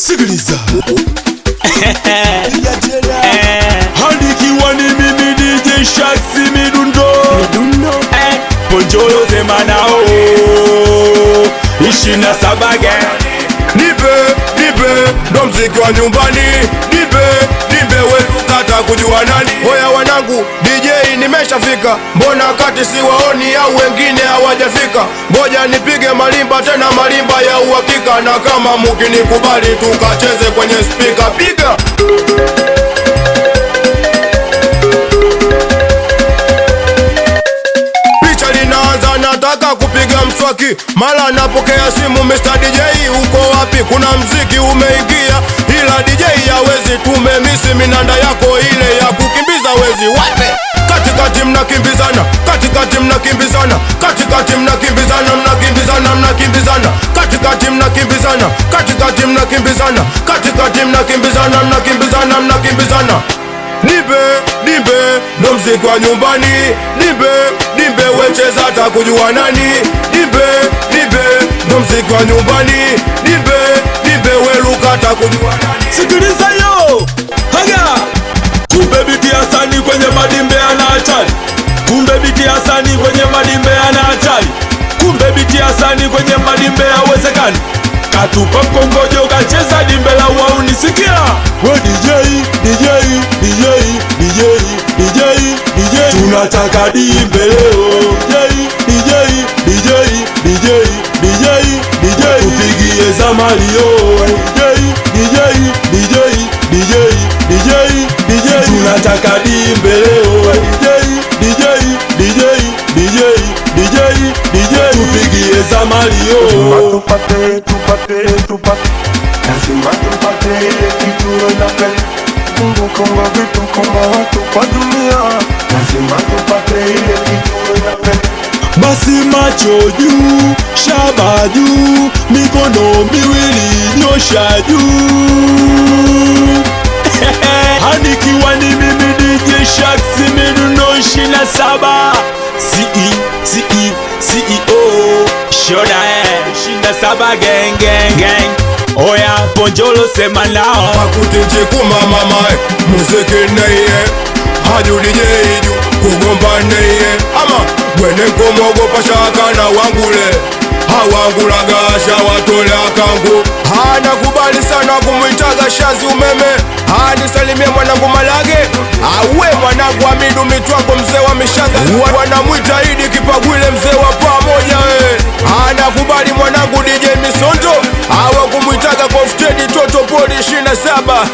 Sikiliza Handikiwa ni mimi DJ Shaxi Midundo Ponjolo Zemanao 27 Nipe, ndo mziki wa nyumbani. Nipe wetu kata kujua nani. Hoya wanangu, DJ nimeshafika. Mbona kati siwaoni au wengine hawajafika? Ngoja nipige malimba, tena malimba ya uhakika. Na kama mkinikubali tukacheze kwenye speaker. Piga nataka kupiga mswaki, mala napokea simu, Mr. DJ uko wapi? Kuna mziki umeingia, ila DJ hawezi, tumemisi minanda yako ile ya kukimbiza wezi. Wape katikati mnakimbizana, katikati mnakimbizana, katikati mnakimbizana, mnakimbizana, katikati mnakimbizana, katikati mnakimbizana, katikati mnakimbizana, mnakimbizana. Nipe, ndo mziki wa nyumbani. Nipe, wecheza hata kujua nani. Nipe, ndo mziki wa nyumbani. Nipe, weluka hata kujua nani. Sikiliza yo, haga kumbe biti Hasani kwenye madimbe ana hatari. Kumbe biti Hasani kwenye madimbe ana hatari. Kumbe biti Hasani kwenye madimbe hawezekani. Katupa mkongojo kacheza dimbe la wauni. Sikia we DJ tunataka dimbe leo. DJ tupigie za Mario. DJ tunataka dimbe leo. DJ tupigie za Mario. Tupate lazima tupate ile kitu unapenda. Mungu kama vitu kama watu kwa dunia, lazima tupate ile kitu unapenda. Basi macho juu, shaba juu, mikono miwili nyosha juu. Handikiwa ni mimi DJ Shaxi Midundo 27 CEO Shoda 27 gang. Oya Ponjolo Zemanao Makutinje kumama mae muziki neye haju DJ ju kugomba neye ama gwene komogopa shaka na wangule hawangulagasha watole akangu. Nakubali sana kumwitaga Shazi umeme. Nisalimie mwanangu Malage, awe mwanangu Amidu Mitwango mzee wa mishanga. Wanamwita Idi Kipagwile mzee wa pamoja nakubali mwanangu DJ Misondo, awe kumwitaga Koftedi Toto Poli 27